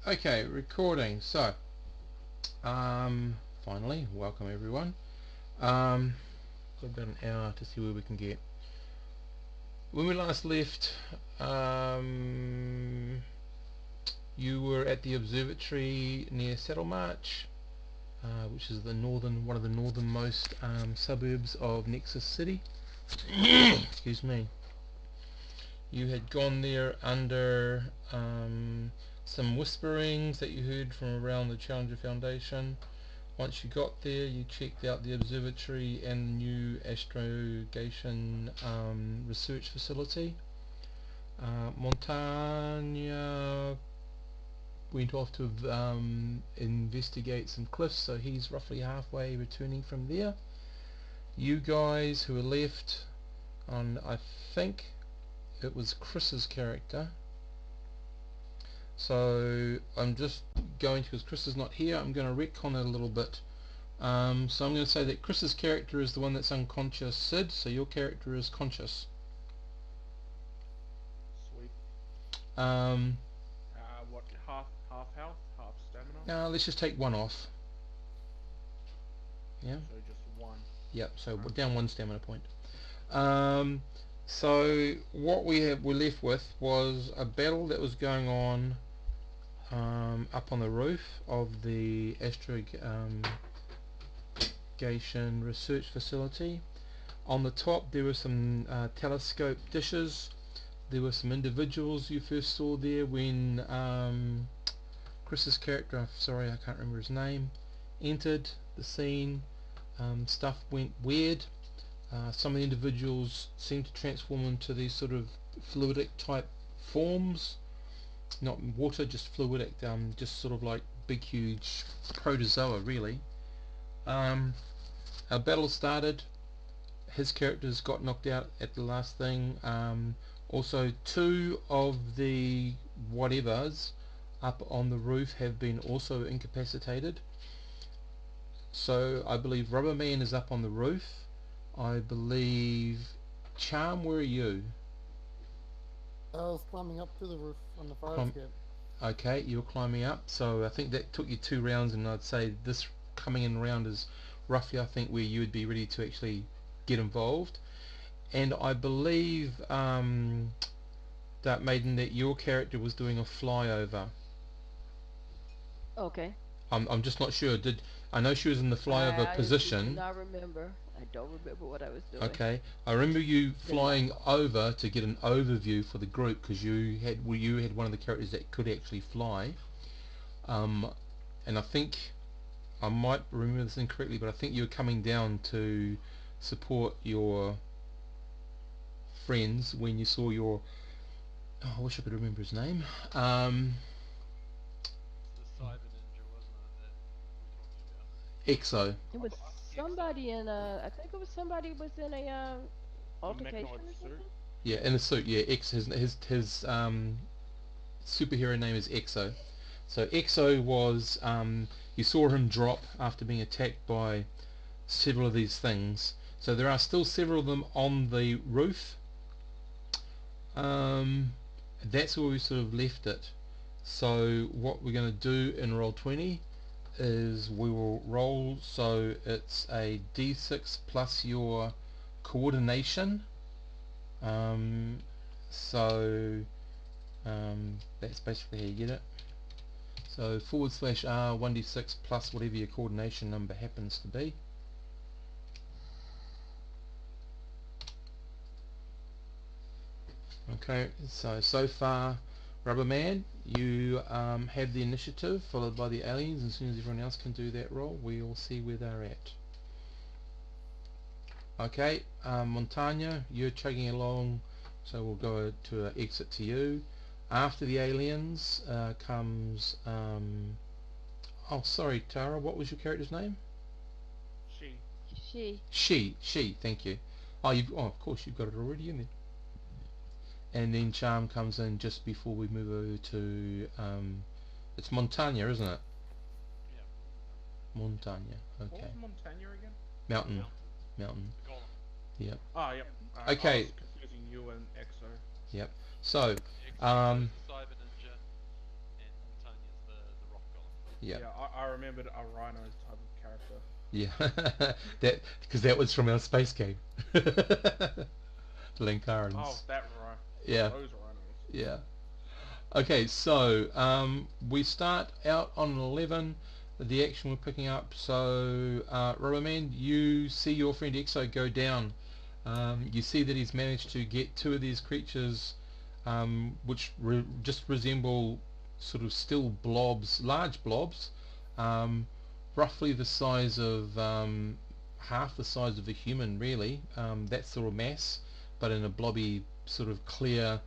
Okay, recording. So, finally, welcome everyone. Got about an hour to see where we can get. When we last left, you were at the observatory near Saddlemarch, which is one of the northernmost suburbs of Nexus City. Excuse me. You had gone there under some whisperings that you heard from around the Challenger Foundation. Once you got there, you checked out the observatory and the new astrogation research facility. Montagna went off to investigate some cliffs, so he's roughly halfway returning from there. You guys who are left on, I think it was Chris's character. So I'm just going to, because Chris is not here, I'm going to retcon it a little bit. So I'm going to say that Chris's character is the one that's unconscious, Sid, so your character is conscious. Sweet. Um, What, half health, half stamina? now let's just take one off. Yeah? So just one. Yep, so we're down one stamina point. So what we're left with was a battle that was going on up on the roof of the astrogation research facility. On the top there were some telescope dishes. There were some individuals you first saw there when Chris's character, I'm sorry I can't remember his name, entered the scene. Stuff went weird. Some of the individuals seemed to transform into these sort of fluidic type forms, not water, just fluidic, just sort of like big huge protozoa really. Our battle started. His characters got knocked out at the last thing. Also two of the whatevers up on the roof have been also incapacitated. So I believe Rubberman is up on the roof. I believe Charm, where are you? I was climbing up to the roof on the fire escape. Okay, you're climbing up, so I think that took you 2 rounds, and I'd say this coming in round is roughly, I think, where you would be ready to actually get involved. And I believe that Maiden, that your character was doing a flyover. Okay. I'm just not sure. I know she was in the flyover position. I do not remember. I don't remember what I was doing. Okay, I remember you flying over to get an overview for the group, because you had one of the characters that could actually fly. And I think I might remember this incorrectly, but I think you were coming down to support your friends when you saw your, oh, I wish I could remember his name. The cyber ninja, wasn't it, that we're talking about? Exo. It was somebody in a. I think it was somebody was in a altercation or something. Yeah, in a suit. Yeah, his superhero name is Exo. So Exo was, you saw him drop after being attacked by several of these things. So there are still several of them on the roof. That's where we sort of left it. So what we're going to do in Roll20 is we will roll, so it's a d6 plus your coordination. That's basically how you get it. So /R 1d6 plus whatever your coordination number happens to be. Okay, so far, Rubberman, you have the initiative, followed by the aliens. As soon as everyone else can do that roll, we'll see where they're at. Okay, Montagna, you're chugging along, so we'll go to exit to you. After the aliens comes, oh sorry Tara, what was your character's name? She, thank you. Oh, of course you've got it already in there. And then Charm comes in just before we move over to, it's Montagna, isn't it? Yeah. Montagna, okay. What was Montagna again? Mountain. Golem. Yep. Ah, yep. Okay. I was confusing you and Exo. Yep. So, Exo is the cyber ninja, and Montanya's the Yeah. Yeah, I remembered a rhino type of character. Yeah. That because that was from our space game. Oh, Lankarans. that rhino. Yeah. Those rhinos. Yeah. Okay, so we start out on 11. The action we're picking up. So, Rubberman, you see your friend Exo go down. You see that he's managed to get two of these creatures, which just resemble sort of still blobs, large blobs, um, roughly the size of half the size of a human, really. That sort of mass, but in a blobby, sort of clear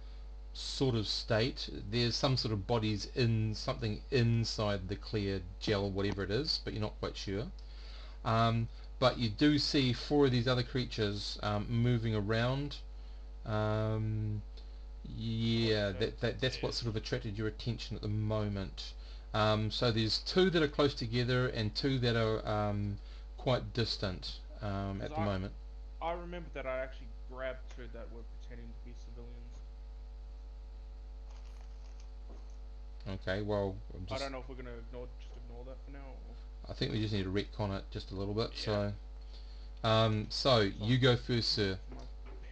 sort of state. There's some sort of bodies in something inside the clear gel, whatever it is, but you're not quite sure. Um, but you do see four of these other creatures moving around. Yeah, that's what sort of attracted your attention at the moment. So there's two that are close together and two that are quite distant at the moment. I remember that I actually grabbed two that were pretending to be civilians. Okay, well, I don't know if we're gonna just ignore that for now. Or... I think we just need to retcon it just a little bit. Yeah. So you go first, sir. My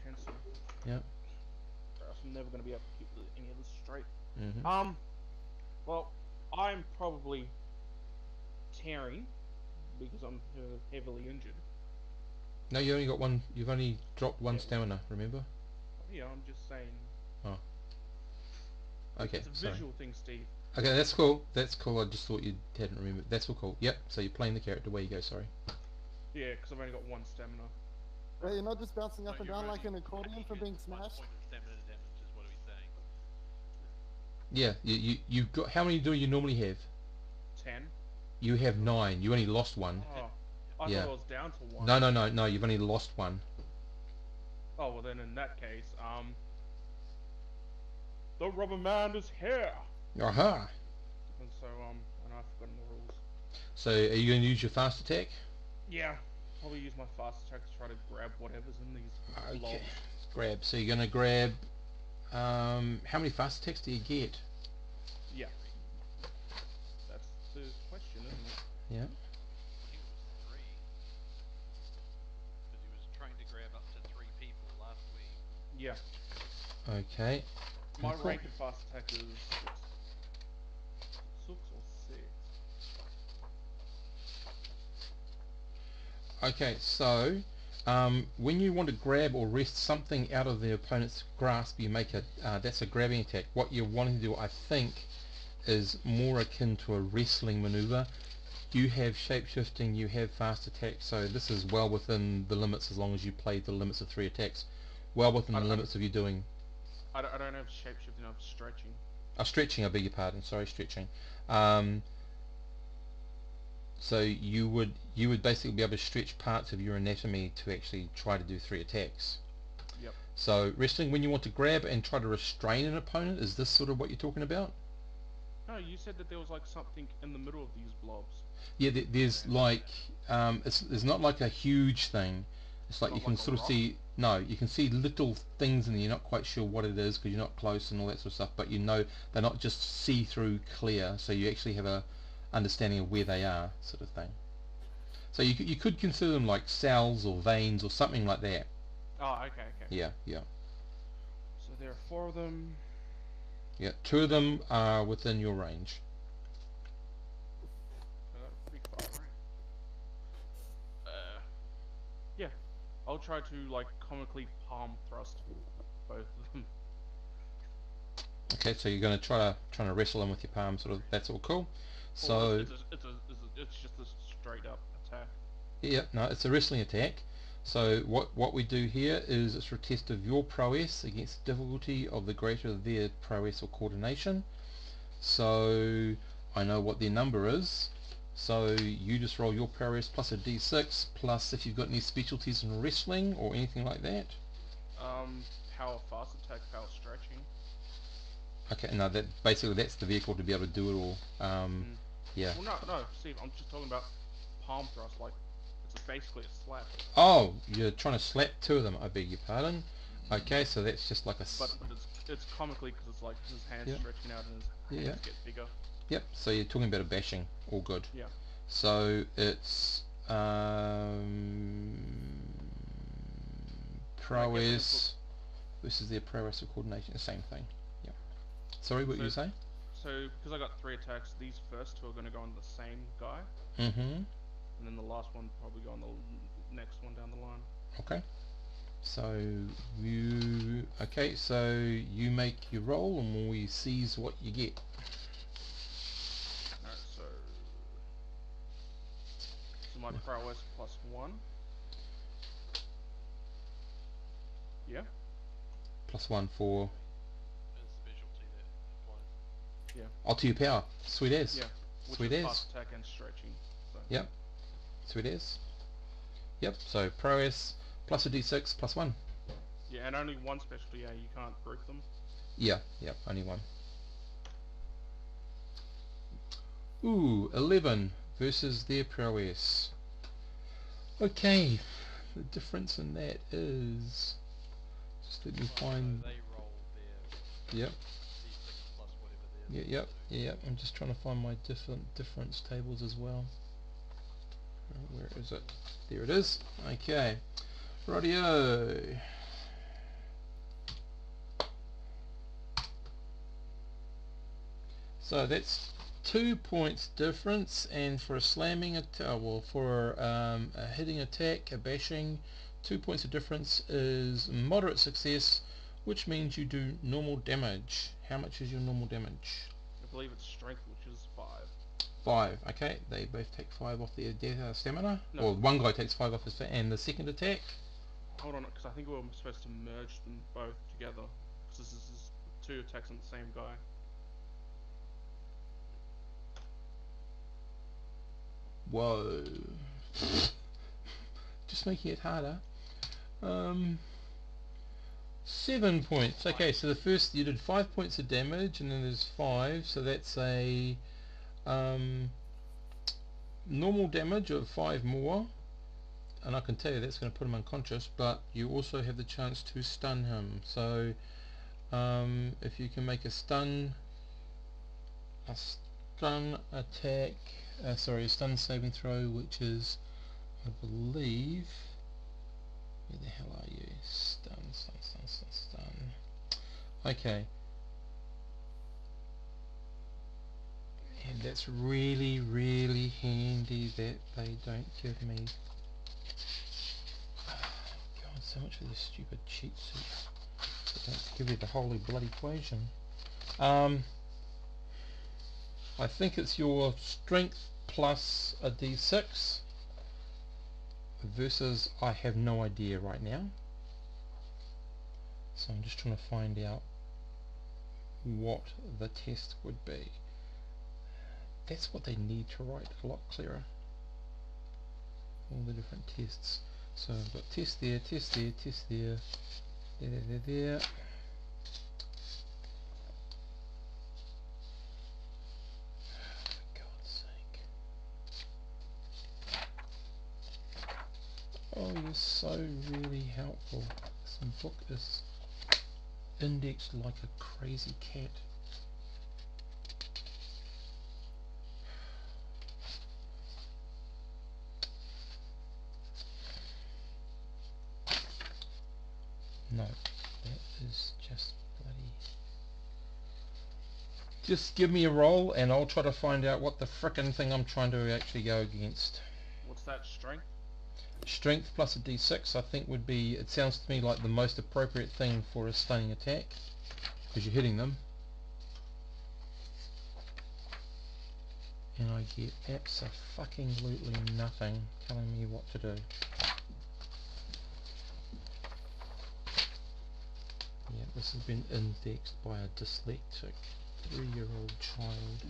pencil. Yep. Or else I'm never gonna be able to keep any of this straight. Mhm. Well, I'm probably tearing because I'm heavily injured. No, you only got one. You've only dropped one Yeah. stamina. Remember? Yeah, I'm just saying. Oh. Okay. It's a Sorry. visual thing, Steve. Okay, that's cool. That's cool. I just thought you hadn't remembered. That's all cool. Yep. So you're playing the character. Where you go? Sorry. Yeah, because I've only got one stamina. Hey, you're not just bouncing up No, and you're down like only- an accordion for you being get 1 smashed? point of stamina damage is what he's saying. Yeah. You've got. How many do you normally have? 10. You have 9. You only lost one. Oh, I Yeah. thought I was down to 1. No. You've only lost one. Oh well, then in that case, the rubber man is here. Aha. And so and I've forgotten the rules. So are you going to use your fast attack? Yeah, probably use my fast attack to try to grab whatever's in these blobs. Okay. Grab. So you're going to grab. How many fast attacks do you get? Yeah, that's the question, isn't it? Yeah. I think it was 3. Because he was trying to grab up to 3 people last week. Yeah, Okay. my Cool. rank in fast attack is 6 or 6. Okay, so when you want to grab or wrest something out of the opponent's grasp, you make a that's a grabbing attack. What you're wanting to do, I think, is more akin to a wrestling maneuver. You have shapeshifting, you have fast attack, so this is well within the limits as long as you play the limits of 3 attacks. Well within the limits of you doing. I don't have shapeshifting, I'm stretching. Stretching, I beg your pardon. Sorry, stretching. So you would basically be able to stretch parts of your anatomy to actually try to do 3 attacks. Yep. So wrestling, when you want to grab and try to restrain an opponent, is this sort of what you're talking about? No, you said that there was like something in the middle of these blobs. Yeah, there's like it's not like a huge thing. It's like Not you can like a sort of rock? see. No, you can see little things and you're not quite sure what it is because you're not close and all that sort of stuff. But you know they're not just see-through clear, so you actually have a understanding of where they are, sort of thing. So you could consider them like cells or veins or something like that. Oh, okay. Yeah. So there are 4 of them. Yeah, 2 of them are within your range. I got a pretty far range. Yeah. I'll try to like comically palm thrust both of them. Okay, so you're going to trying to wrestle them with your palm, sort of. That's all cool. Or So it's just a straight up attack. yeah, no, it's a wrestling attack. So what we do here is it's for a test of your prowess against the difficulty of the greater of their prowess or coordination. So I know what their number is. So you just roll your prowess plus a d6 plus if you've got any specialties in wrestling or anything like that. Power fast attack, power stretching. Okay, no, that's the vehicle to be able to do it all. Yeah. Well, no, Steve, I'm just talking about palm thrust, like, it's basically a slap. Oh, you're trying to slap 2 of them, I beg your pardon. Okay, so that's just like a... But it's comically, because it's like his hand's Yeah. stretching out and his Yeah. hands get bigger. Yep, so you're talking about a bashing. All good. Yeah. So it's prowess versus their prowess of coordination. The same thing. Yeah. Sorry, what So- you say? So because I got 3 attacks, these first 2 are going to go on the same guy, Mm-hmm. and then the last one probably go on the next one down the line. Okay. So so you make your roll and we sees what you get. Alright, so my prowess +1. Yeah. +1 for A specialty that applies. to your power. Sweet as. Yeah. Which Sweet is as. fast attack and stretching. So. Yep. Sweet as. Yep. So prowess plus a d6 +1. Yeah, and only one specialty. Yeah, you can't group them. Yeah. Yep. Only one. Ooh, 11 versus their prowess. Okay. The difference in that is, just let me So find. they roll their Yep. d6 plus whatever Yeah, they're yep, do. yep. I'm just trying to find my difference tables as well. Where is it? There it is. Okay. Rightio. So that's 2 points difference, and for a slamming for a hitting attack, a bashing, 2 points of difference is moderate success, which means you do normal damage. How much is your normal damage? I believe it's strength, which is 5. 5. Okay, they both take 5 off their stamina. No. Or one guy takes 5 off his and the second attack. Hold on, because I think we were supposed to merge them both together. Because this is 2 attacks on the same guy. Whoa. Just making it harder. 7 points. Okay, so the first you did 5 points of damage, and then there's 5, so that's a normal damage of 5 more, and I can tell you that's going to put him unconscious, but you also have the chance to stun him. So if you can make a stun attack, a stun saving throw, which is, I believe, where the hell are you? Stun. Okay. And that's really, really handy that they don't give me. God, so much for this stupid cheat sheet. They don't give you the holy bloody equation. I think it's your strength plus a d6 versus I have no idea right now. So I'm just trying to find out what the test would be. That's what they need to write a lot clearer. All the different tests. So I've got test there, test there, test there, there. For God's sake. Oh, you're so really helpful. This book is indexed like a crazy cat. No, that is just bloody... Just give me a roll and I'll try to find out what the frickin' thing I'm trying to actually go against. What's that, strength? Strength plus a d6 I think would be, it sounds to me like the most appropriate thing for a stunning attack, because you're hitting them. And I get abso-fucking-lutely nothing telling me what to do. Yeah, this has been indexed by a dyslexic 3-year-old child. So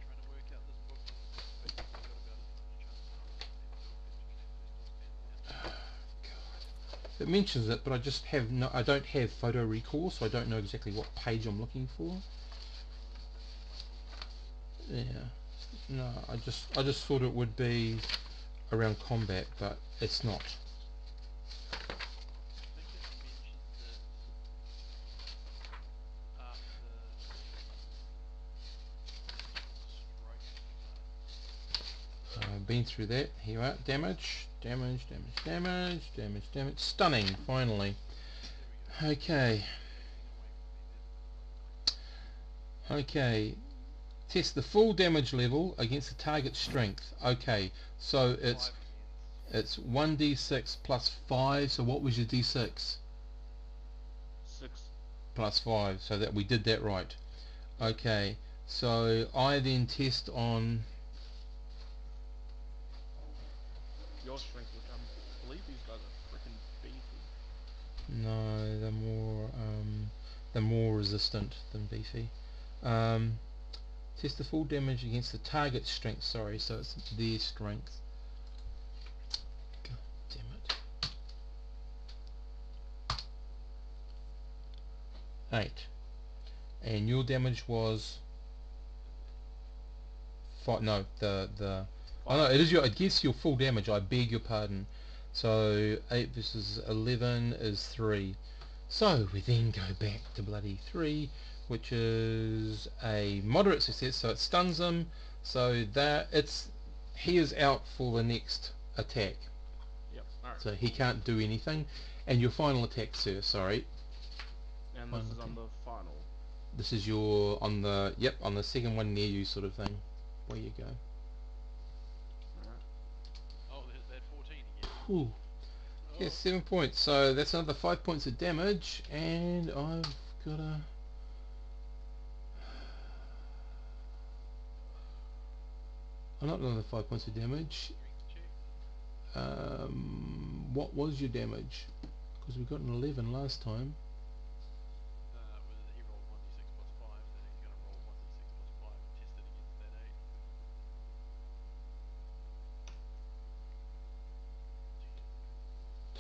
trying to work out this book has basically got about as much chance of being failed as Phantom. It mentions it, but I just have no. I don't have photo recall, so I don't know exactly what page I'm looking for. Yeah, no, I just thought it would be around combat, but it's not. I think it mentions it after the strike class. been through that. Here we are. Damage. Stunning, finally. There we go. Okay. Away from me there. Okay. Test the full damage level against the target's strength. Okay. So it's 5 it's 1d6 plus 5. So what was your d6? 6. Plus 5. So that we did that right. Okay. So I then test on... Your strength, which I believe these guys are freaking beefy. No, they're more resistant than beefy. Test the full damage against the target's strength. Sorry, so it's their strength. God damn it. 8. And your damage was 5. No, the oh no, it is your. It gets your full damage. I beg your pardon. So 8 versus 11 is 3. So we then go back to bloody 3, which is a moderate success. So it stuns him. So that he is out for the next attack. Yep. Alright. So he can't do anything. And your final attack, sir. Sorry. And Final this is on attack. the final. This is your on the second one near you, sort of thing. Where you go. Alright. Oh, there's that 14 again. Ooh. Oh, Yeah, 7 points. So that's another 5 points of damage, and I've got a... not another 5 points of damage. strength check. What was your damage? Because we got an 11 last time. He rolled 1d6 plus 5, so he's going to roll 1d6 plus 5 and test it against that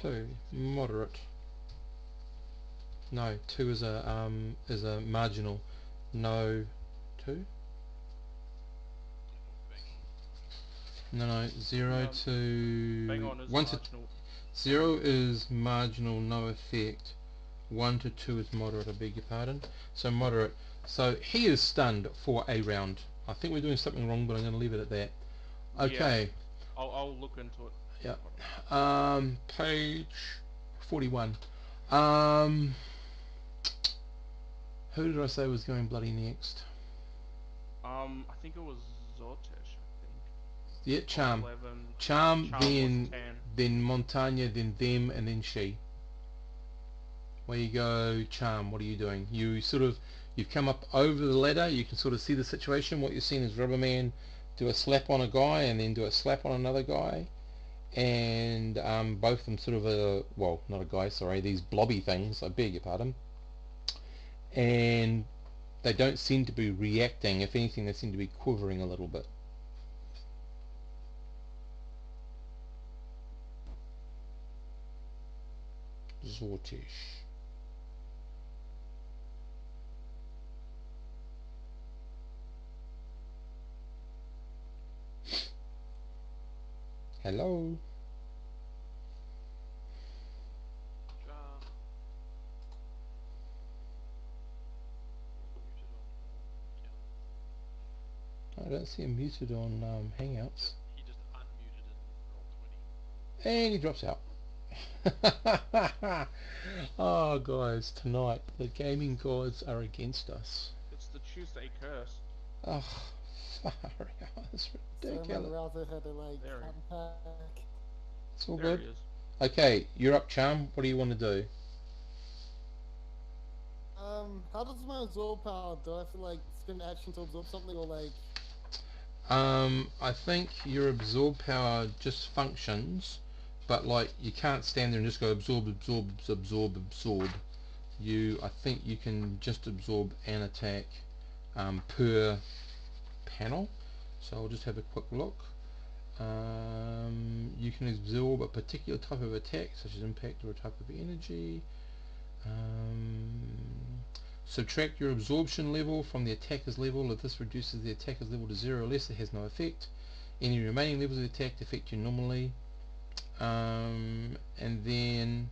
8. 2. Moderate. No, 2 is a marginal. No, 2? No, 0 No, to... Bang on is 1 to... marginal. 0 is marginal, no effect. 1 to 2 is moderate, I beg your pardon. So moderate. So he is stunned for a round. I think we're doing something wrong, but I'm going to leave it at that. Okay. Yeah, I'll look into it. Yeah. Page 41. Who did I say was going bloody next? I think it was Zortish, I think. Yeah, Charm. 11. Charm, Was then 10. then Montagna, then them, and then she. Where you go, Charm, what are you doing? You've come up over the ladder, you can sort of see the situation. What you're seeing is Rubberman do a slap on a guy and then do a slap on another guy. And both of them sort of well, not a guy, sorry, these blobby things, I beg your pardon. And they don't seem to be reacting. If anything, they seem to be quivering a little bit. Zortish. Hello? Charm. Muted on all accounts. I don't see him muted on Hangouts. He just unmuted in roll 20. And he drops out. Oh, guys, tonight the gaming gods are against us. It's the Tuesday curse. Oh, far out. It's So ridiculous. rather had a like There. unpack. It's all There good. he is. Okay, you're up, Charm. What do you want to do? How does my absorb power? Do I have to like spend action to absorb something or like? I think your absorb power just functions, but like you can't stand there and just go absorb. I think you can just absorb an attack per panel. So I'll just have a quick look. You can absorb a particular type of attack, such as impact or a type of energy. Subtract your absorption level from the attacker's level. If this reduces the attacker's level to 0 or less, it has no effect. Any remaining levels of the attack affect you normally. And then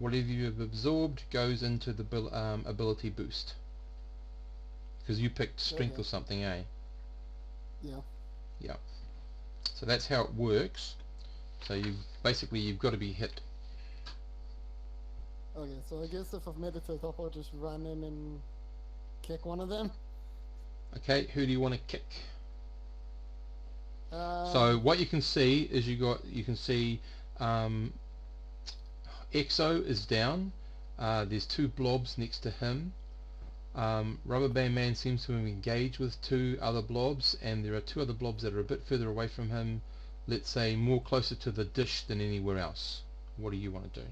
whatever you have absorbed goes into the ability boost. Because you picked strength Okay. or something, eh? Yeah. Yeah. So that's how it works. So you've got to be hit. Okay, so I guess if I've made it to the top, I'll just run in and kick one of them. Okay, who do you want to kick? Um, So what you can see is you can see Exo is down. There's two blobs next to him. Rubber Band Man seems to have engaged with two other blobs, and there are two other blobs that are a bit further away from him, let's say more closer to the dish than anywhere else. What do you want to do?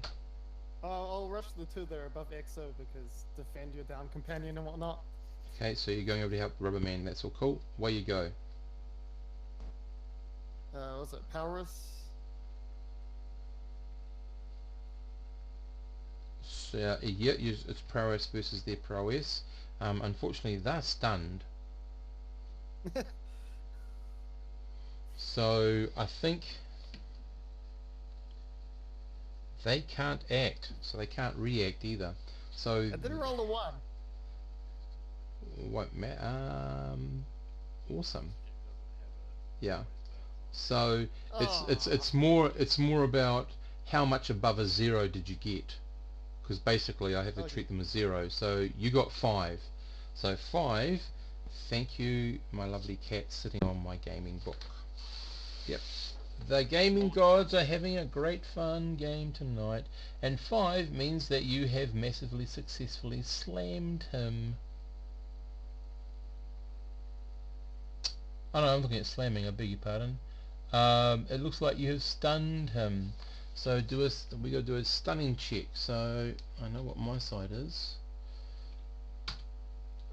I'll rush the two that are above EXO because defend your down companion and whatnot. Okay, so you're going over to help Rubber Man, that's all cool. Away you go. Was it Powers? So, yeah, it's prowess versus their prowess. Unfortunately, they're stunned. So I think they can't act, so they can't react either. So I did roll a 1. won't matter. Awesome. Yeah. So it's more about how much above a 0 did you get, because basically I have to treat them as 0. So you got 5. So 5. Thank you, my lovely cat sitting on my gaming book. Yep. The gaming gods are having a great fun game tonight, and 5 means that you have massively successfully slammed him. Oh no, I'm looking at slamming, I beg your pardon. It looks like you have stunned him. So we got to do a stunning check. So I know what my side is.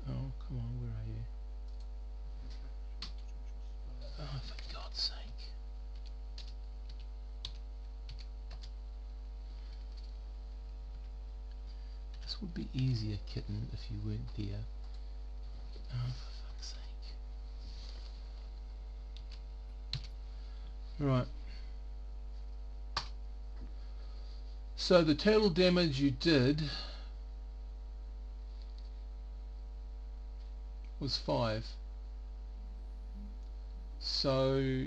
Oh, come on, where are you? Oh, for God's sake. This would be easier, kitten, if you weren't there. Oh, for fuck's sake. Right. So the total damage you did was 5. So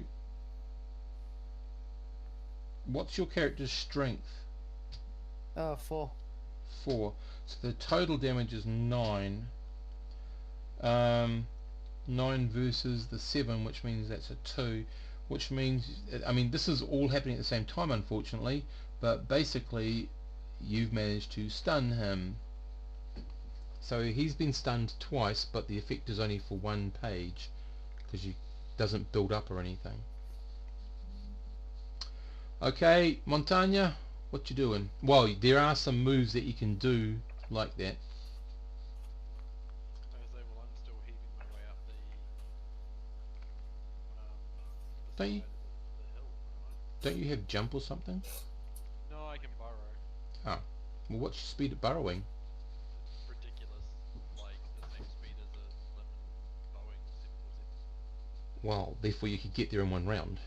what's your character's strength? 4. 4. So the total damage is 9. 9 versus the 7, which means that's a 2, which means, I mean, this is all happening at the same time, unfortunately, but basically you've managed to stun him. So he's been stunned twice, but the effect is only for 1 page because it doesn't build up or anything. Okay, Montagna, what you doing? Well, there are some moves that you can do like that. Well, I'm still heaving my way up the Don't you? side of the hill, aren't Don't you have jump or something? I? No, I can burrow. Oh, well, what's your speed at burrowing? It's ridiculous. Like the same speed as a lemon bowing 747. Well, therefore you could get there in 1 round.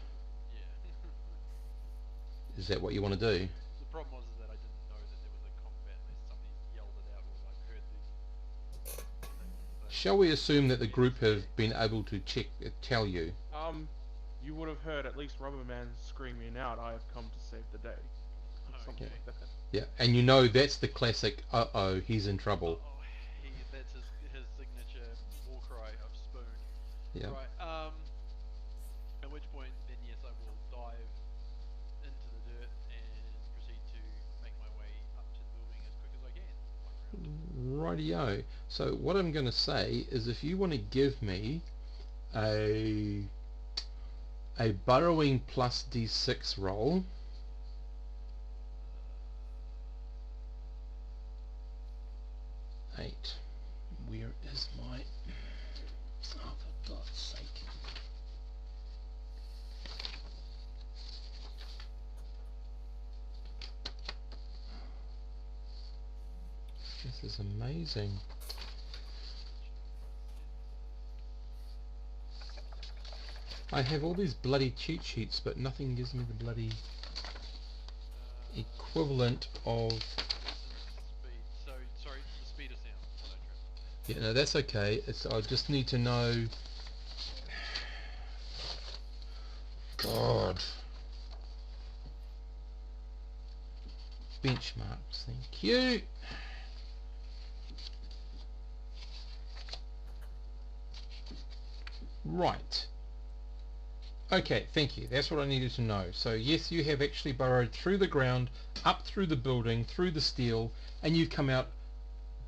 Yeah. Is that what you want to do? The problem was that I didn't know that there was a combat unless somebody yelled it out or I've heard the thing. So Shall we assume that the group have been able to tell you? You would have heard at least Rubber Man screaming out, "I have come to save the day." Something okay. like that. Yeah, and you know that's the classic, uh-oh, he's in trouble. Oh, that's his signature war cry of spoon. Yeah. Right. At which point, then yes, I will dive into the dirt and proceed to make my way up to the building as quick as I can. Rightio. So what I'm going to say is if you want to give me a burrowing plus d6 roll, eight. Where is my... Oh, for God's sake. This is amazing. I have all these bloody cheat sheets, but nothing gives me the bloody equivalent of... Speed. So, sorry, the speed of sound. So trip. Yeah, no, that's okay. I just need to know God. Benchmarks, thank you. Right. Okay, thank you. That's what I needed to know. So yes, you have actually burrowed through the ground, up through the building, through the steel, and you've come out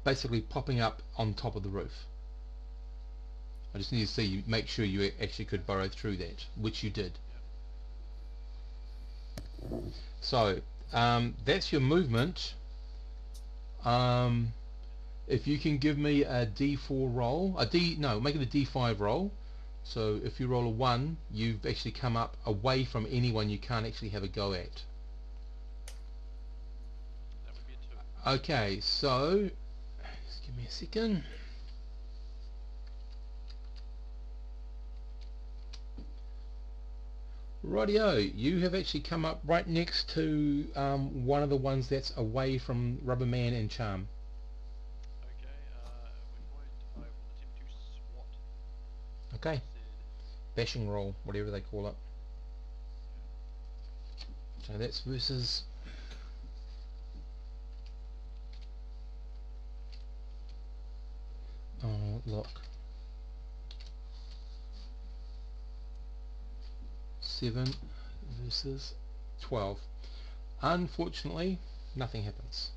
basically popping up on top of the roof. I just need to see you, make sure you actually could burrow through that, which you did. So that's your movement. If you can give me a D4 roll, make it a D5 roll. So if you roll a 1, you've actually come up away from anyone you can't actually have a go at. That would be a 2. Okay, so just give me a second. Rightio, you have actually come up right next to one of the ones that's away from Rubberman and Charm. Okay, at which point I will attempt to swat. Okay, Said, bashing roll, whatever they call it. So that's versus... Oh, look. 7 versus 12. Unfortunately, nothing happens.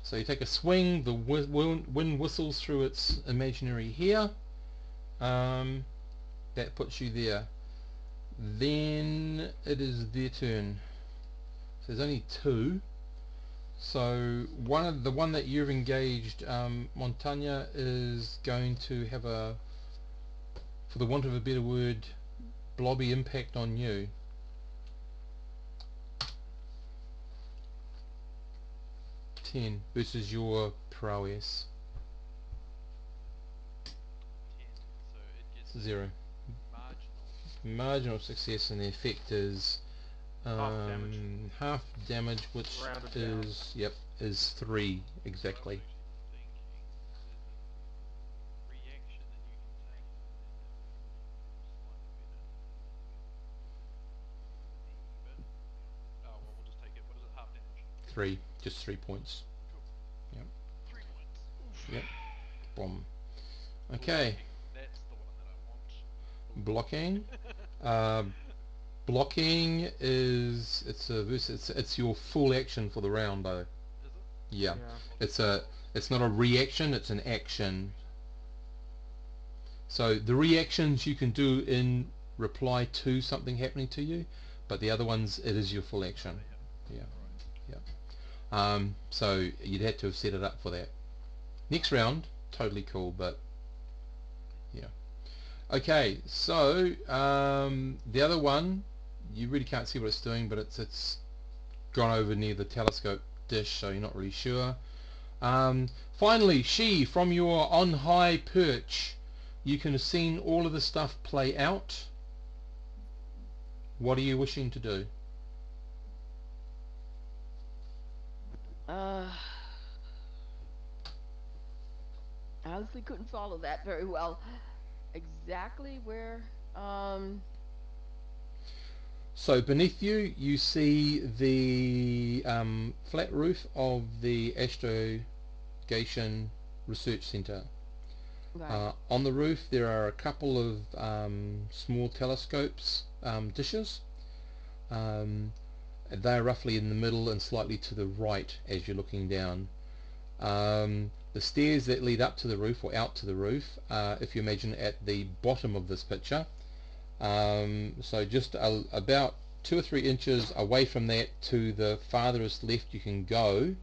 So you take a swing, the wind whistles through its imaginary hair. That puts you there. Then it is their turn. So there's only 2. So the one that you've engaged, Montagna, is going to have a, for the want of a better word, blobby impact on you. Versus your prowess. 10, so it gets 0. Marginal success, and the effect is half damage, which Rounded down. is 3 exactly. reaction that you can take slightly better. Oh well, we'll just take it. What is it? Half damage. 3, just 3 points. Cool. Yep. 3 points. Oof. Yep. Boom. Okay. That's the one that I want. Blocking. Blocking is it's your full action for the round though. Is it? Yeah. Yeah. It's not a reaction, it's an action. So the reactions you can do in reply to something happening to you, but the other ones it is your full action. Yeah. Right. So you'd had to have set it up for that. Next round, totally cool, but yeah. Okay, so the other one, you really can't see what it's doing, but it's gone over near the telescope dish, so you're not really sure. Finally, from your on high perch, you can have seen all of the stuff play out. What are you wishing to do? I honestly couldn't follow that very well. Exactly where, So beneath you, you see the flat roof of the Astrogation Research Centre. right. On the roof there are a couple of small telescopes, dishes. They're roughly in the middle and slightly to the right as you're looking down. The stairs that lead up to the roof or out to the roof, if you imagine at the bottom of this picture, so just about 2 or 3 inches away from that to the farthest left you can go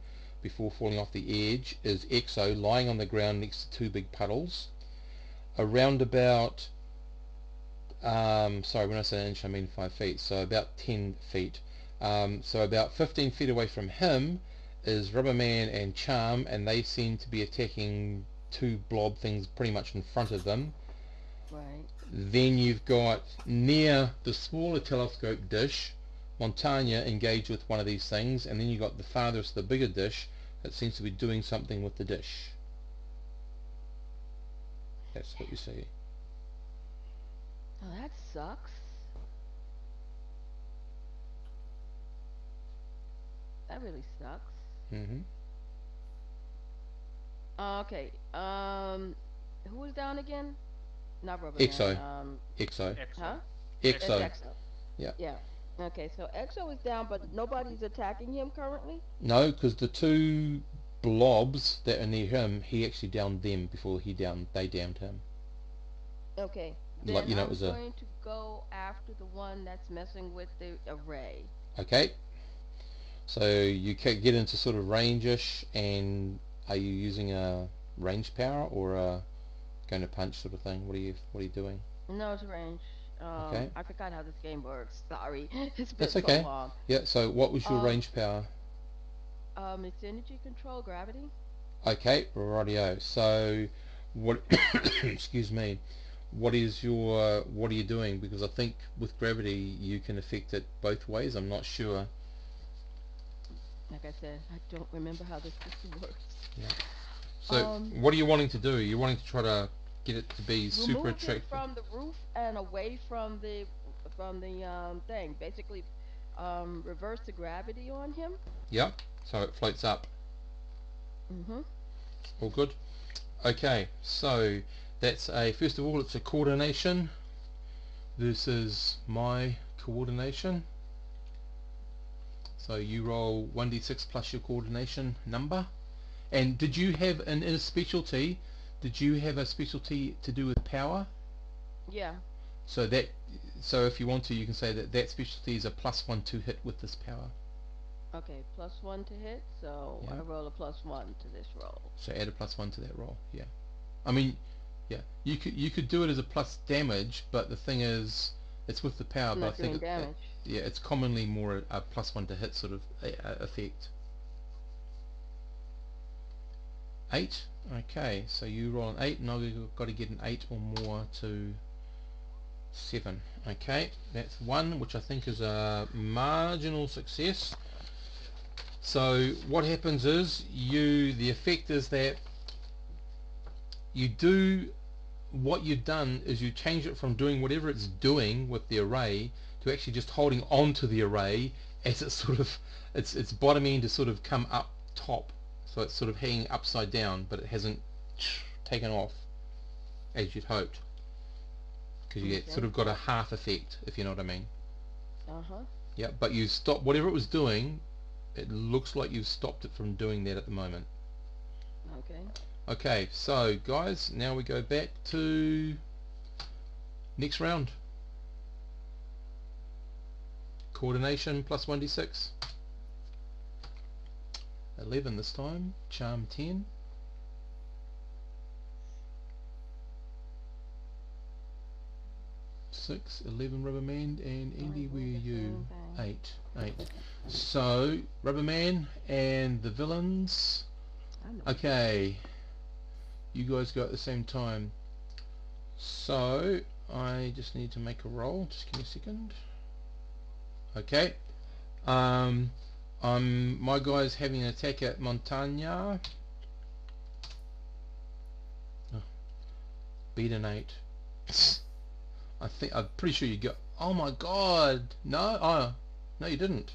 before falling off the edge is Exo lying on the ground next to 2 big puddles. Around about, sorry, when I say an inch I mean 5 feet, so about 10 feet. So about 15 feet away from him is Rubberman and Charm, and they seem to be attacking 2 blob things pretty much in front of them. Right. Then you've got near the smaller telescope dish, Montagna engaged with one of these things, and then you've got the farthest, the bigger dish that seems to be doing something with the dish. That's what you see. Oh, that sucks. That really sucks. Mm-hmm. Okay. Who was down again? Not Rubberman. Exo. Exo. Huh? Exo. It's Exo. Exo. Yeah. Yeah. Okay, so Exo is down, but nobody's attacking him currently? No, because the two blobs that are near him, he actually downed them before they downed him. Okay. Like, Then you know, it I'm was a... going to go after the one that's messing with the array. Okay. So you get into sort of range-ish, and are you using a range power or a going to punch sort of thing? What are you doing? No, it's range. Okay. I forgot how this game works. Sorry. It's been That's so okay. long. Yeah, so what was your Um, range power? it's energy control, gravity. Okay, rightio. So what excuse me. What are you doing? Because I think with gravity you can affect it both ways. I'm not sure. Like I said, I don't remember how this system works. Yeah. So what are you wanting to do? You're wanting to try to get it to be super Remove him attractive. from the roof and away from the thing. Basically, reverse the gravity on him. Yep. So it floats up. Mhm. All good. Okay. So that's first of all it's a coordination. This is my coordination. So you roll 1d6 plus your coordination number. And did you have in a specialty? Did you have a specialty to do with power? Yeah. So if you want to, you can say that specialty is a +1 to hit with this power. Okay, +1 to hit. So Yeah. I roll a +1 to this roll. So add a +1 to that roll. Yeah. I mean, yeah. You could do it as a plus damage, but the thing is, it's with the power. I'm But not I think doing damage. yeah, it's commonly more a +1 to hit sort of effect. 8. Okay, so you roll an 8, and I've got to get an 8 or more to 7. Okay, that's 1, which I think is a marginal success. So what happens is the effect is that you do what you've done is you change it from doing whatever it's doing with the array to actually just holding on to the array as it's sort of it's bottoming to sort of come up top. So it's sort of hanging upside down, but it hasn't taken off as you'd hoped, because you get sort of got a half effect, if you know what I mean. Yeah, but you stop whatever it was doing. It looks like you've stopped it from doing that at the moment. Okay. Okay, so guys, now we go back to next round. Coordination plus 1d6. 11 this time. Charm 10. Six, 11 Rubberman, and Andy, where are you? 8. So Rubberman and the villains. Okay, you guys go at the same time. So I just need to make a roll. Just give me a second. Okay. My guy's having an attack at Montagna. Oh, beat an 8. I'm pretty sure you got. Oh my god! No, no, you didn't.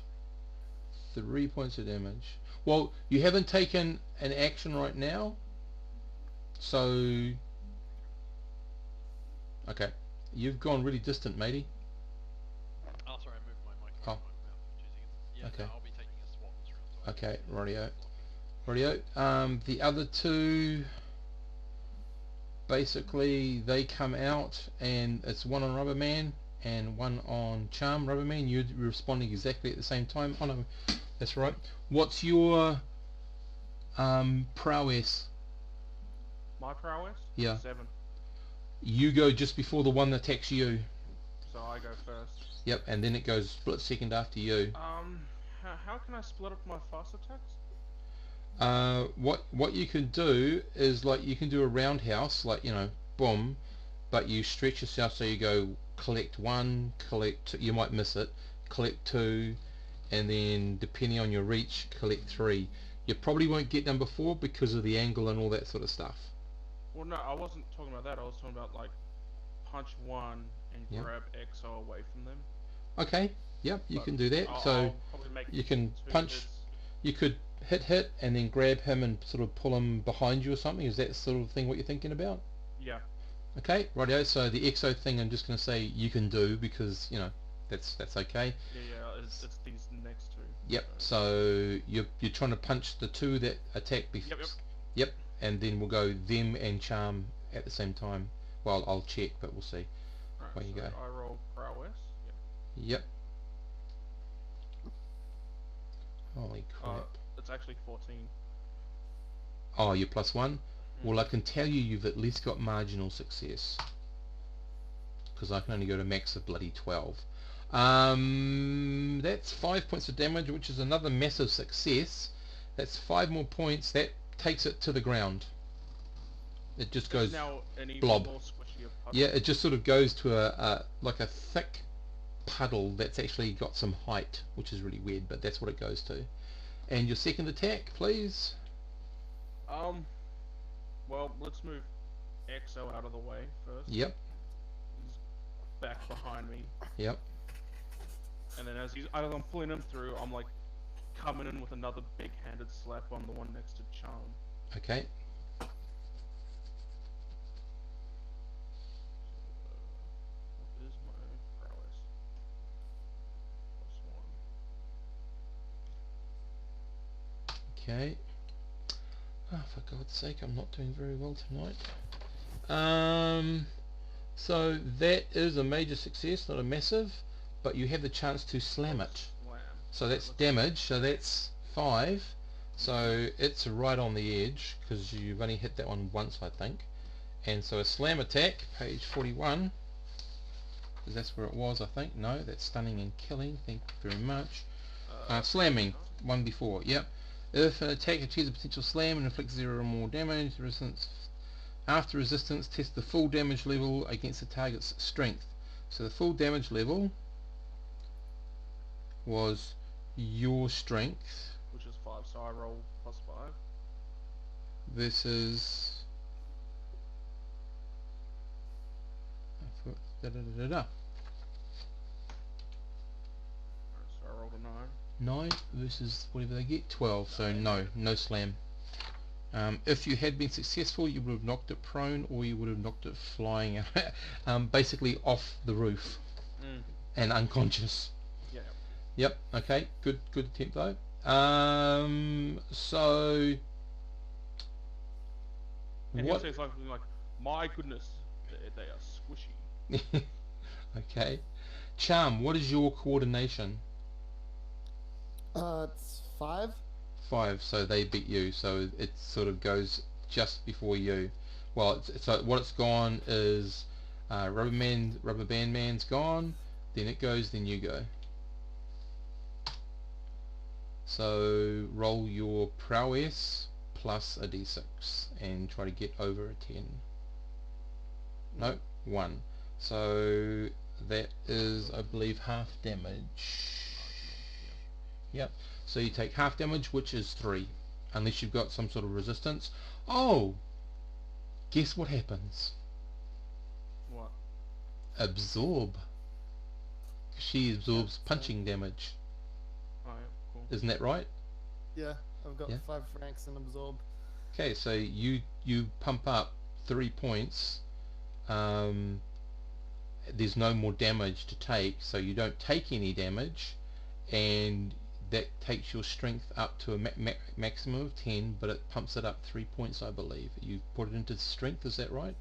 3 points of damage. Well, you haven't taken an action right now, so okay, you've gone really distant, matey. Oh, sorry, I moved my mic Oh. around my mouth for 2 seconds. Yeah, Okay. no, I'll be taking a swap this round. So Okay, rightio. The other two, basically, they come out, and it's one on Rubberman and one on Charm. Rubberman, you're responding exactly at the same time. Oh no, that's right. What's your prowess? My prowess? Yeah. 7. You go just before the one that attacks you. So I go first. Yep, and then it goes split second after you. How can I split up my fast attacks? What you can do is, like, you can do a roundhouse, like, you know, boom, but you stretch yourself, so you go collect 1, collect 2, you might miss it, collect 2, and then depending on your reach, collect 3. You probably won't get number 4 because of the angle and all that sort of stuff. Well, no, I wasn't talking about that. I was talking about, like, punch 1 and Yep. grab XO away from them. Okay, yep, you But can do that. I'll So probably make you can 2 punch. hits You could hit and then grab him and sort of pull him behind you or something. Is that sort of thing what you're thinking about? Yeah. Okay, rightio. So the exo thing, I'm just going to say you can do because that's okay. Yeah. It's these next two. Yep. So. So you're trying to punch the two that attack. Yep. Yep. And then we'll go them and charm at the same time. Well, I'll check, but we'll see. Right, Where you so go. I roll prowess. Yep. Holy crap. It's actually 14. Oh, you're +1? Well, I can tell you've at least got marginal success. Because I can only go to max of bloody 12. That's 5 points of damage, which is another massive success. That's 5 more points. That takes it to the ground. It just goes now an even blob. more squishy puddle. Yeah, it just sort of goes to like a thick puddle that's actually got some height, which is really weird, but that's what it goes to. And your second attack, please. Well, let's move EXO out of the way first. Yep. He's back behind me. Yep. And then as I'm pulling him through, I'm like coming in with another big-handed slap on the one next to Charm. Okay. What is my prowess? +1. Okay. Oh, for God's sake, I'm not doing very well tonight. So that is a major success, not a massive, but you have the chance to slam it. Slam. So that's damage, so that's 5. So it's right on the edge, because you've only hit that one once, I think. And so a slam attack, page 41, because that's where it was, I think. No, that's stunning and killing, thank you very much. Slamming, one before, yep. If an attack achieves a potential slam and inflicts 0 or more damage, after resistance, test the full damage level against the target's strength. So the full damage level was your strength, which is 5, so I roll +5. versus Alright, so I rolled a 9. 9 versus whatever they get, 12. So no slam. If you had been successful, you would have knocked it prone, or you would have knocked it flying out, basically off the roof and unconscious. Yeah. Yep. Okay. Good attempt though. So And what? he'll say something like, "My goodness, they are squishy." Okay. Charm. What is your coordination? It's 5. 5. So they beat you. So it sort of goes just before you. Well, so what it's gone is Rubber Band Man's gone. Then it goes. Then you go. So roll your prowess plus a d6 and try to get over a 10. No, 1. So that is, I believe, half damage. Yep. So you take half damage, which is 3, unless you've got some sort of resistance. Oh! Guess what happens? What? Absorb. She absorbs punching damage. Oh, yeah, cool. Isn't that right? Yeah, I've got Yeah. 5 ranks and absorb. Okay, so you pump up 3 points. There's no more damage to take, so you don't take any damage, and that takes your strength up to a maximum of 10, but it pumps it up 3 points, I believe. You put it into strength, is that right?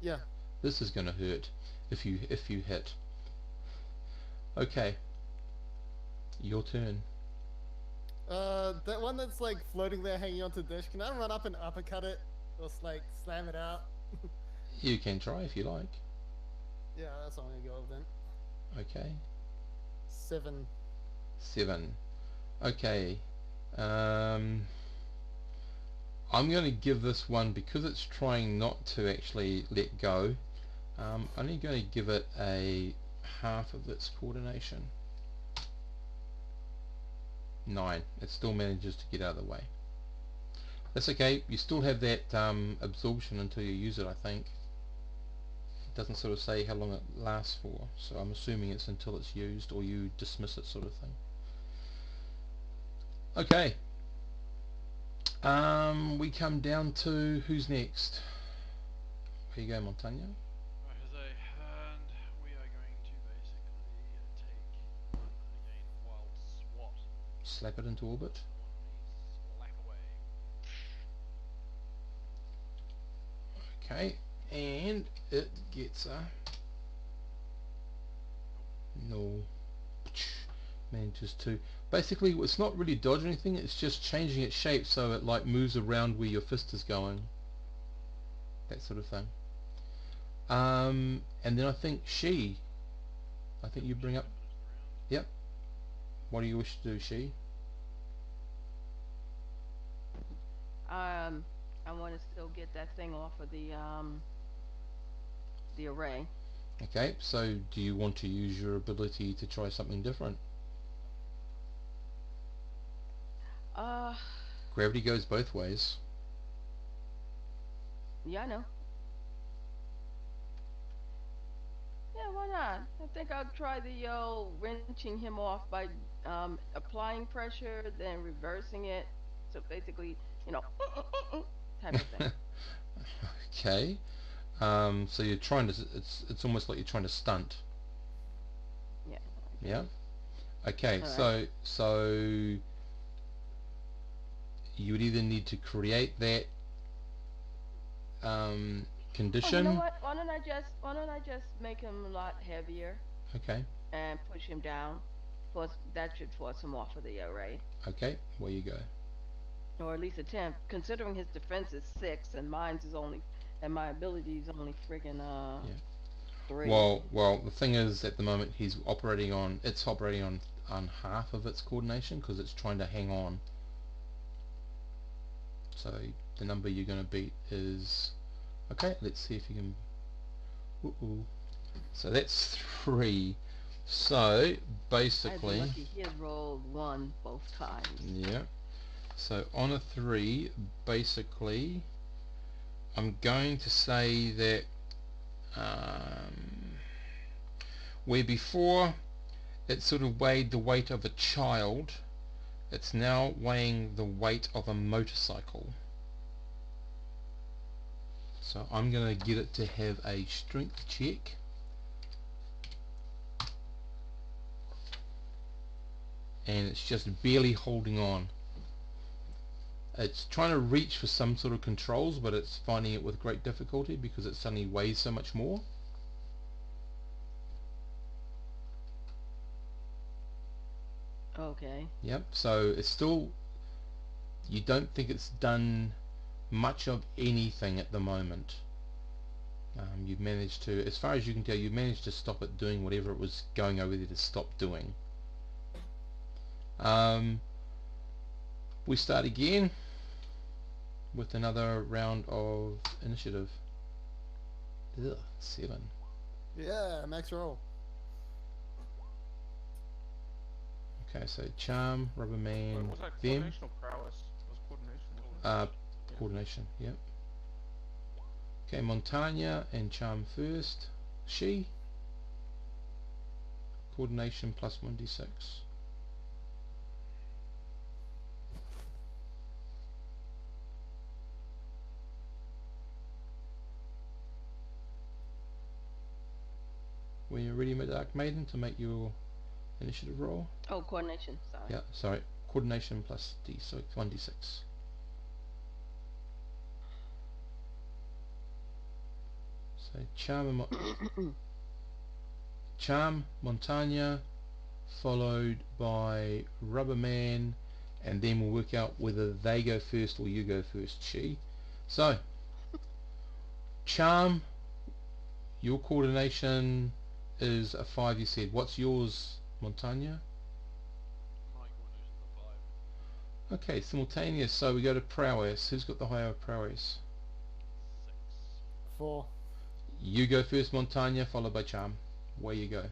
Yeah. This is going to hurt if you hit. Okay, your turn. That one that's like floating there hanging onto the dish, can I run up and uppercut it? Or like slam it out? You can try if you like. Yeah, that's what I'm gonna go with then. Okay. 7. 7. Okay. I'm going to give this one, because it's trying not to actually let go, I'm only going to give it a half of its coordination. 9. It still manages to get out of the way. That's okay. You still have that absorption until you use it, I think. It doesn't sort of say how long it lasts for, so I'm assuming it's until it's used or you dismiss it, sort of thing. Okay, We come down to who's next. Here you go, Montagna. Right, Jose, and we are going to basically take one again wild swat. Slap it into orbit. The one we slap away. Okay, and it gets a no. Manages to. Basically, it's not really dodging anything. It's just changing its shape so it like moves around where your fist is going. That sort of thing. And then I think I think you bring up. Yep. What do you wish to do, she? I want to still get that thing off of the array. Okay, so do you want to use your ability to try something different? Uh, Gravity goes both ways. yeah, I know. Yeah, why not? I think I'll try the wrenching him off by applying pressure, then reversing it. So basically, you know, type of thing. Okay. So you're trying to. It's almost like you're trying to stunt. Yeah. Yeah. Okay. All right. So you would either need to create that Oh, you know condition. what? Why don't I just make him a lot heavier Okay. and push him down? Force that should force him off of the array, Okay. Where you go. or at least attempt. Considering his defense is 6 and mine's is only, and my ability is only friggin' Yeah. 3. Well, the thing is, at the moment, he's operating on. It's operating on half of its coordination because it's trying to hang on. So the number you're going to beat is. Okay. Let's see if you can. Ooh. So that's 3. So I'd be basically, lucky he had rolled 1 both times. yeah. So on a 3, basically, I'm going to say that where before it sort of weighed the weight of a child, it's now weighing the weight of a motorcycle. So I'm going to get it to have a strength check. And it's just barely holding on. It's trying to reach for some sort of controls, but it's finding it with great difficulty because it suddenly weighs so much more. Okay. Yep, so it's still, you don't think it's done much of anything at the moment. You've managed to, as far as you can tell, you've managed to stop it doing whatever it was going over there to stop doing. We start again with another round of initiative. Ugh, 7. Yeah, max roll. Okay, so charm, rubber Wait, man, was that them. coordination or prowess? It was coordination, wasn't it? Coordination, yep. Okay, Montagna and charm first. She. Coordination plus 1d6. When you're ready, Dark Maiden, to make your initiative roll. Oh, coordination. Sorry. Yeah, sorry. Coordination plus d, so 1d6. So charm, Montagna, followed by Rubberman, and then we'll work out whether they go first or you go first, She. So, charm, your coordination is a 5, you said. What's yours, Montagna? My coordination's a 5. Okay, simultaneous. So we go to prowess. Who's got the higher prowess? 6. 4. You go first, Montagna, followed by charm. Where you go.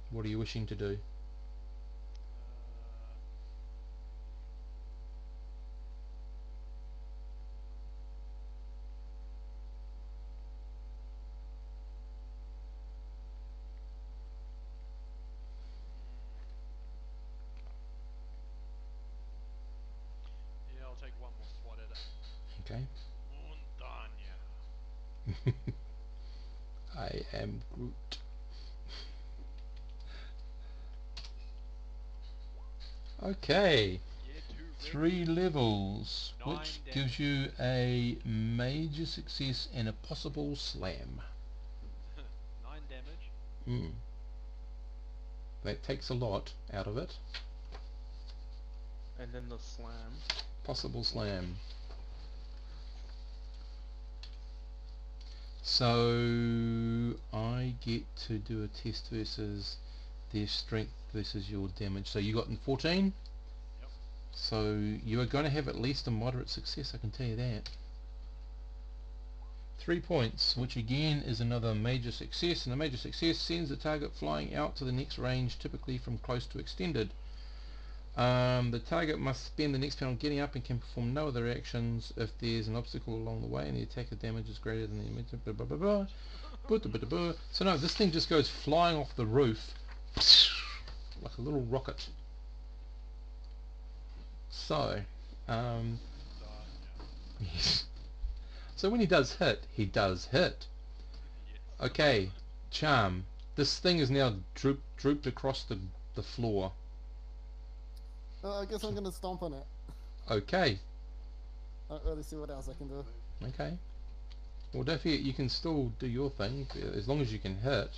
What are you wishing to do? I am Groot. Okay, Yeah, 2 3 levels, 9 which gives damage. you a major success and a possible slam. 9 damage. Hmm. That takes a lot out of it. And then the slam. Possible slam. So I get to do a test versus their strength versus your damage. So you got in 14. Yep. So you are going to have at least a moderate success, I can tell you that. 3 points, which again is another major success, and a major success sends the target flying out to the next range, typically from close to extended. The target must spend the next panel getting up and can perform no other actions if there's an obstacle along the way and the attacker damage is greater than the immediate blah blah blah blah. So no, this thing just goes flying off the roof like a little rocket. So, yes. So when he does hit, he does hit. Yes. Okay, charm. This thing is now drooped across the floor. I guess I'm gonna stomp on it. Okay, I don't really see what else I can do. okay. Well, don't forget, you can still do your thing as long as you can hit.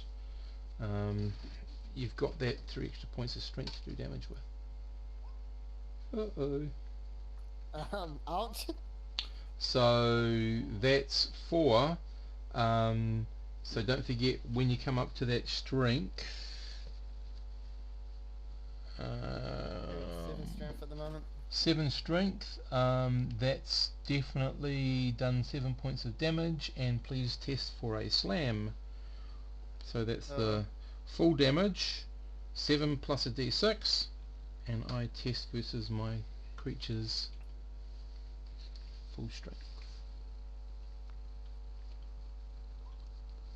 You've got that 3 extra points of strength to do damage with. Ouch. So that's 4. So don't forget, when you come up to that strength, 7 strength at the moment. 7 strength, that's definitely done 7 points of damage, and please test for a slam. So that's the full damage, 7 plus a d6, and I test versus my creature's full strength.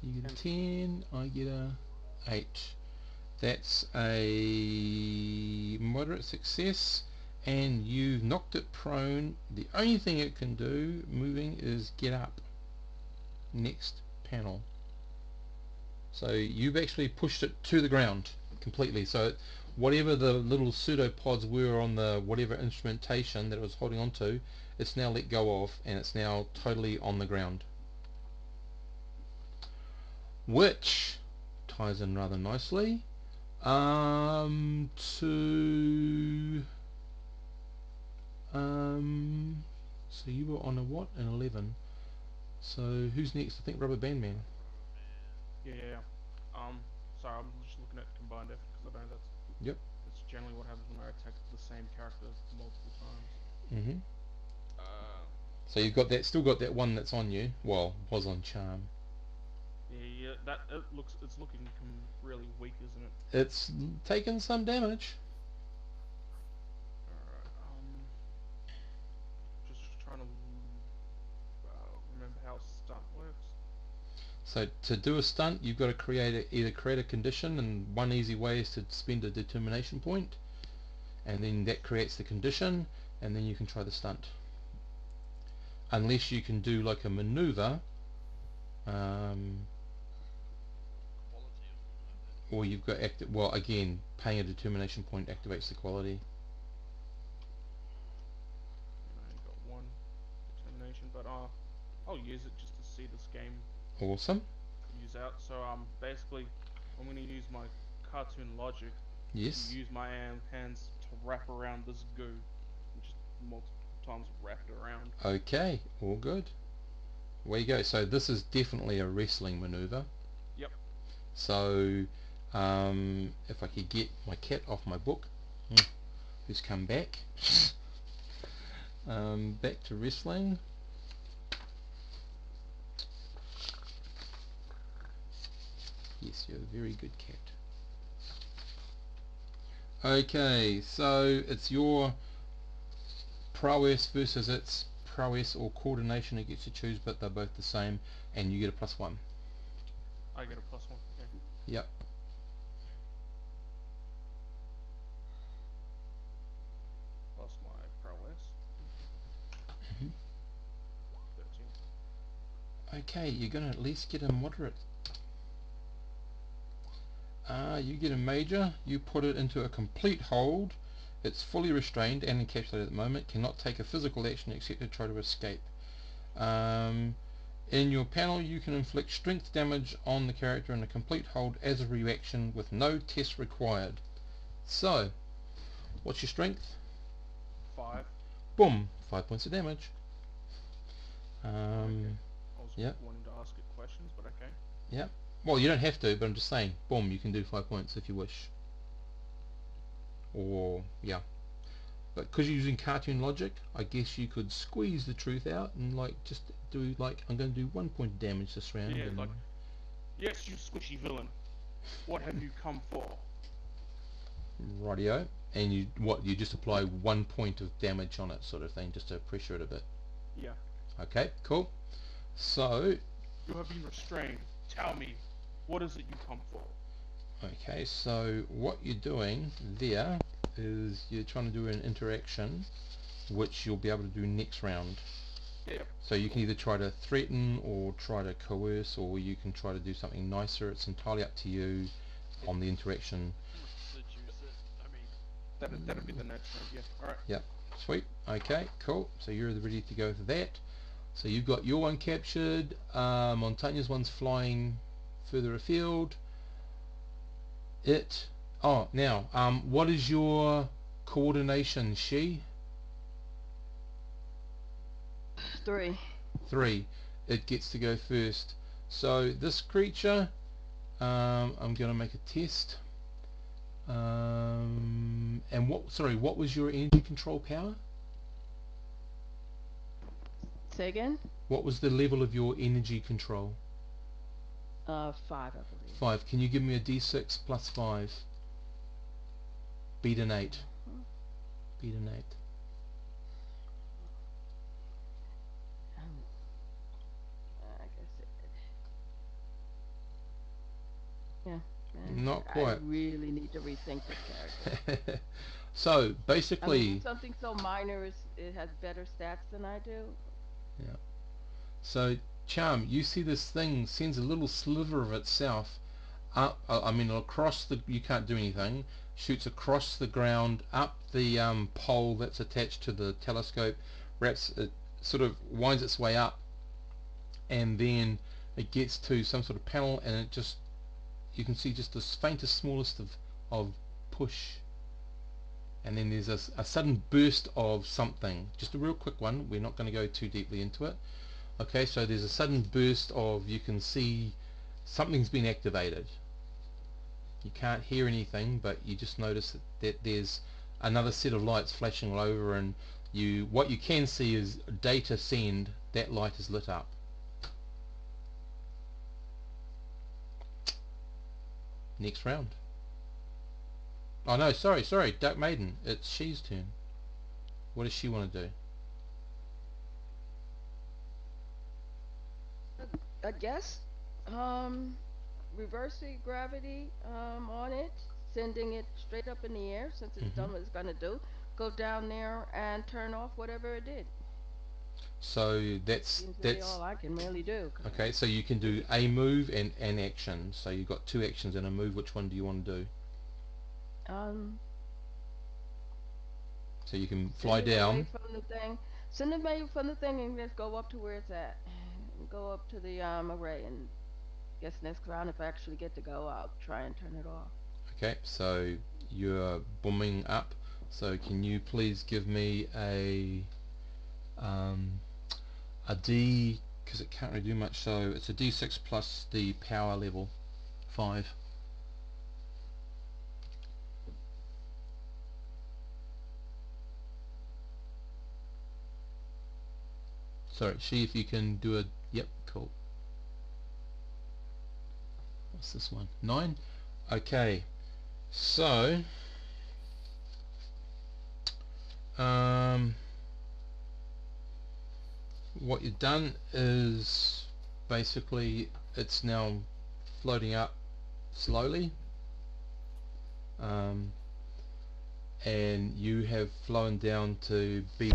You get a 10, I get a 8. That's a moderate success, and you've knocked it prone. The only thing it can do moving is get up. Next panel. So you've actually pushed it to the ground completely. So whatever the little pseudopods were on the whatever instrumentation that it was holding on to, it's now let go of, and it's now totally on the ground. Which ties in rather nicely to so you were on a what? An 11. So who's next? I think Rubber Band Man. Yeah. Sorry, I'm just looking at combined effort because I know Yep. that's generally what happens when I attack the same character multiple times. Mhm. Uh, So you've got that, still got that one that's on you. Well, was on charm. yeah, it's looking really weak, isn't it? It's taken some damage. Alright, just trying to remember how stunt works. So to do a stunt, you've got to either create a condition, and one easy way is to spend a determination point, and then that creates the condition, and then you can try the stunt. Unless you can do like a maneuver, Quality or something like that. or you've got well, again, paying a determination point activates the quality. And I only got one determination, but I'll use it just to see this game Awesome. use out. So basically, I'm going to use my cartoon logic Yes. to use my hands to wrap around this goo, and just multiple times wrap it around. Okay, all good. Away you go. So this is definitely a wrestling maneuver. Yep. So if I could get my cat off my book, who's come back, back to wrestling. Yes, you're a very good cat. Okay, so it's your prowess versus its prowess or coordination it gets to choose, but they're both the same, and you get a +1. I get a +1. Okay. Yep. Plus my prowess. Mhm. 13. Okay, you're going to at least get a moderate. You get a major, you put it into a complete hold. It's fully restrained and encapsulated at the moment, cannot take a physical action except to try to escape. In your panel you can inflict strength damage on the character in a complete hold as a reaction with no test required. So, what's your strength? 5. Boom! 5 points of damage. Okay. I was Yep. wanting to ask it questions, but okay. Yep. Well, you don't have to, but I'm just saying, boom, you can do 5 points if you wish. Or, yeah. But because you're using cartoon logic, I guess you could squeeze the truth out and, like, just do, like, I'm going to do 1 point of damage this round. Yeah, and like, yes, you squishy villain. What have you come for? rightio. And you just apply 1 point of damage on it, sort of thing, just to pressure it a bit. Yeah. Okay, cool. So, You have been restrained. Tell me, what is it you come for? okay, so what you're doing there is you're trying to do an interaction which you'll be able to do next round. Yeah. So you can either try to threaten or try to coerce, or you can try to do something nicer. It's entirely up to you on the interaction. Seduce it. I mean, That'd be the next round, yeah. Alright. Yep, sweet. Okay, cool. So you're ready to go for that. So you've got your one captured. Montaña's one's flying further afield. Now, what is your coordination, she? 3. 3. It gets to go first. So this creature, I'm going to make a test. And what was your energy control power? Say again? What was the level of your energy control? 5, I believe. 5. Can you give me a d6 plus 5? Beat an 8. Beat an 8. I guess it. Yeah. Not I quite. really need to rethink this character. So I mean, basically, something so minor is it has better stats than I do. yeah. So Charm, you see this thing sends a little sliver of itself up. Across the. You can't do anything. Shoots across the ground, up the pole that's attached to the telescope. Wraps it, sort of winds its way up, and then it gets to some sort of panel, and it just. You can see just the faintest, smallest of push, and then there's a sudden burst of something, just a real quick one. We're not going to go too deeply into it. Okay, so there's a sudden burst of, you can see something's been activated. You can't hear anything, but you just notice that there's another set of lights flashing all over, and what you can see is data send. That light is lit up. Next round. Oh no, sorry, Dark Maiden. It's she's turn. What does she want to do? I guess. Reversing gravity on it, sending it straight up in the air since it's done what it's gonna do. Go down there and turn off whatever it did. So that's Seems to be all I can really do. okay. So you can do a move and an action. So you've got 2 actions and a move. Which one do you want to do? So you can fly Send it down. away from the thing. Send it away from the thing and just go up to where it's at. And go up to the array, and guess next round if I actually get to go, I'll try and turn it off. Okay, so you're booming up. So can you please give me a D, because it can't really do much. So it's a D6 plus the power level 5. Sorry, see if you can do a. Yep, cool. What's this one? 9. Okay, so what you've done is basically it's now floating up slowly, and you have flown down to be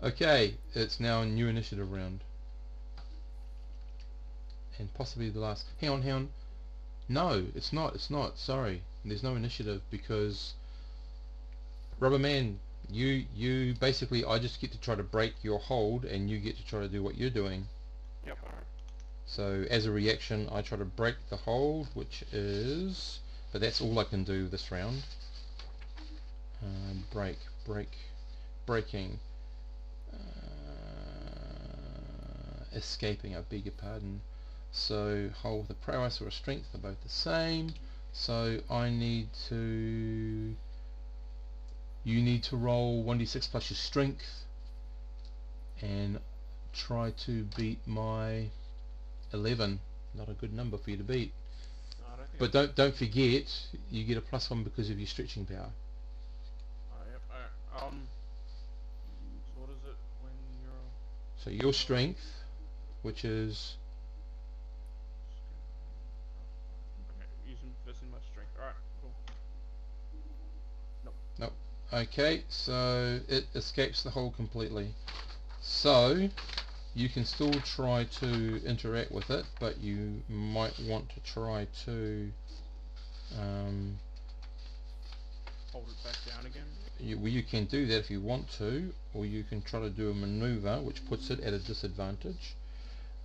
Okay, it's now a new initiative round. And possibly the last. Hang on. No, it's not. Sorry. There's no initiative because Rubberman, you basically, I just get to try to break your hold and you get to try to do what you're doing. Yep. Alright. So as a reaction, I try to break the hold, which is, but that's all I can do this round. Breaking, escaping, I beg your pardon. So hold with a prowess or a strength, they're both the same. So you need to roll 1d6 plus your strength and try to beat my 11. Not a good number for you to beat. No, I don't think. But don't forget, you get a +1 because of your stretching power. Yep. Alright. So what is it when you're? So your strength, which is Okay, using my strength. Alright, cool. okay, so it escapes the hole completely. So you can still try to interact with it, but you might want to try to Hold it back down again. you can do that if you want to, or you can try to do a maneuver which puts it at a disadvantage.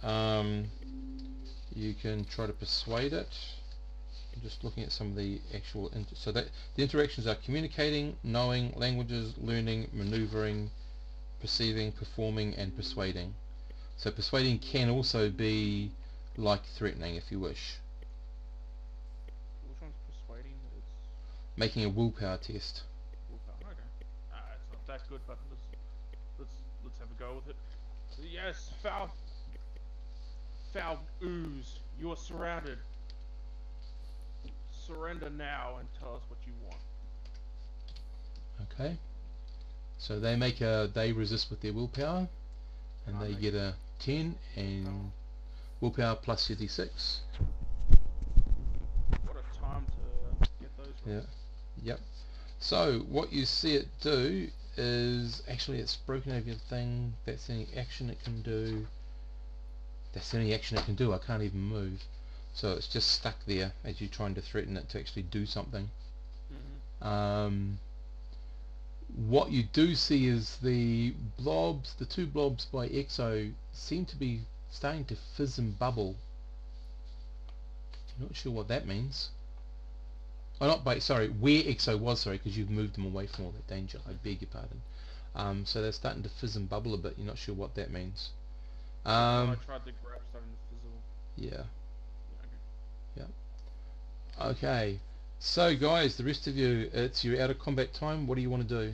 You can try to persuade it. I'm just looking at some of the actual so that the interactions are communicating, knowing, languages, learning, maneuvering, perceiving, performing, and persuading. So persuading can also be like threatening if you wish. Which one's persuading? It's Making a willpower test. willpower. Okay. It's not that good, but let's have a go with it. Yes, foul ooze. You are surrounded. Surrender now and tell us what you want. Okay. So they resist with their willpower, and they get a 10 and willpower plus your d6. What a time to get those rolls. Yeah. Yep. So what you see it do is actually it's broken over your thing. That's the only action it can do. I can't even move. So it's just stuck there as you're trying to threaten it to actually do something. What you do see is the two blobs by Exo seem to be starting to fizz and bubble. I'm not sure what that means. Oh, not by, sorry, where Exo was, sorry, because you've moved them away from all that danger, I beg your pardon. So they're starting to fizz and bubble a bit, you're not sure what that means. I tried to grab something to fizzle. Yeah. Okay. Yeah. Okay. So guys, the rest of you, it's your out of combat time. What do you want to do?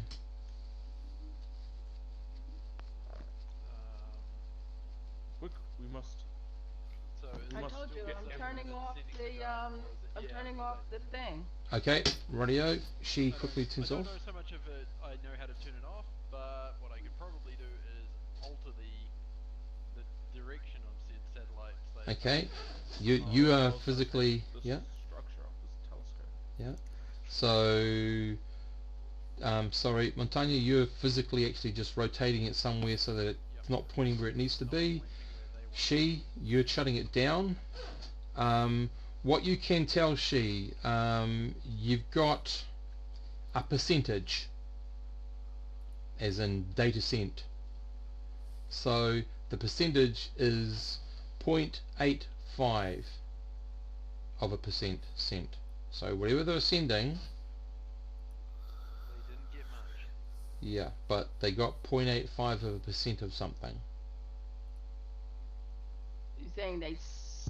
Quick, we must. So We I must told you get I'm them turning off sending the gun, or is it- I'm yeah, turning so off that- the thing. Okay, radio. She I don't- quickly turns I off. don't know so much of it. I know how to turn it off, but what I could probably do is alter the direction of said satellite. So Okay. You are I'll physically rotate yeah. this structure of this telescope. Yeah. So sorry, Montagna, you're physically actually just rotating it somewhere so that it's not pointing where it needs to not be. pointing where they want. You're shutting it down. What you can tell you've got a percentage, as in data cent. So the percentage is 0.85 of a percent cent. So whatever they're sending, They didn't get much. yeah, but they got 0.85 of a percent of something. You saying they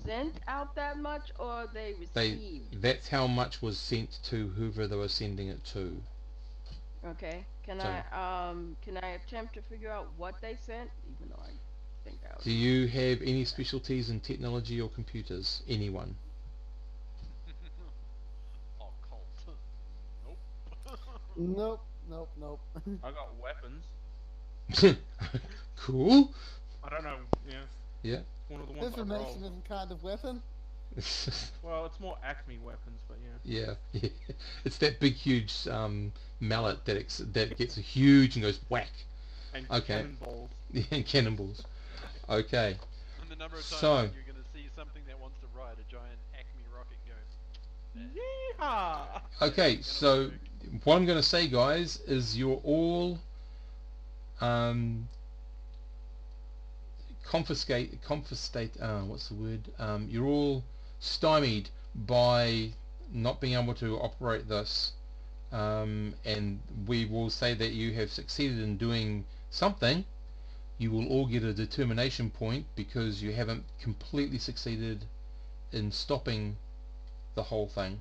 sent out that much or they received? That's how much was sent to whoever they were sending it to. Okay. Can So- I attempt to figure out what they sent? Even though I think I Do was you have any specialties in technology or computers? Anyone? Occult. Nope. I got weapons. Cool. I don't know. Yeah. Yeah. One of the ones I Information rolled. is a kind of weapon. Well, it's more Acme weapons, but yeah. Yeah. It's that big, huge mallet that gets huge and goes whack. And Okay. cannonballs. Yeah, cannonballs. Okay. And the number of times So- that you're going to see something that wants to ride a giant Acme rocket and go, Yeehaw! Okay, It's so gonna work. what I'm going to say, guys, is you're all confiscate. What's the word? You're all stymied by not being able to operate this, and we will say that you have succeeded in doing something. You will all get a determination point because you haven't completely succeeded in stopping the whole thing.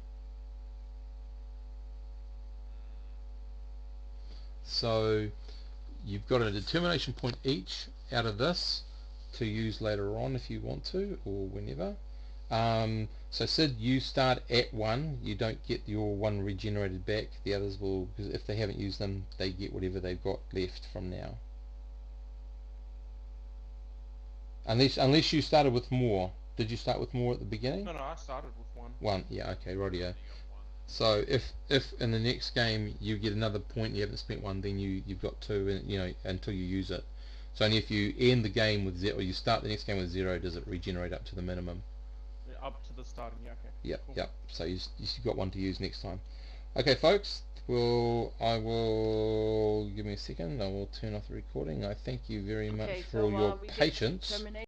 So you've got a determination point each out of this to use later on if you want to, or whenever. So Sid, you start at 1. You don't get your 1 regenerated back. The others will, because if they haven't used them, they get whatever they've got left from now. Unless you started with more. Did you start with more at the beginning? No, I started with 1. 1. Yeah. Okay. Rightio. You got one. So if in the next game you get another point, you haven't spent 1, then you've got 2, and until you use it. So only if you end the game with 0, or you start the next game with 0, does it regenerate up to the minimum. Yeah, up to the starting, yeah, okay. Yep, Cool. yep. So you've got 1 to use next time. Okay, folks. I will give me a second. I will turn off the recording. I thank you very much Okay, for so your we get patience. termination.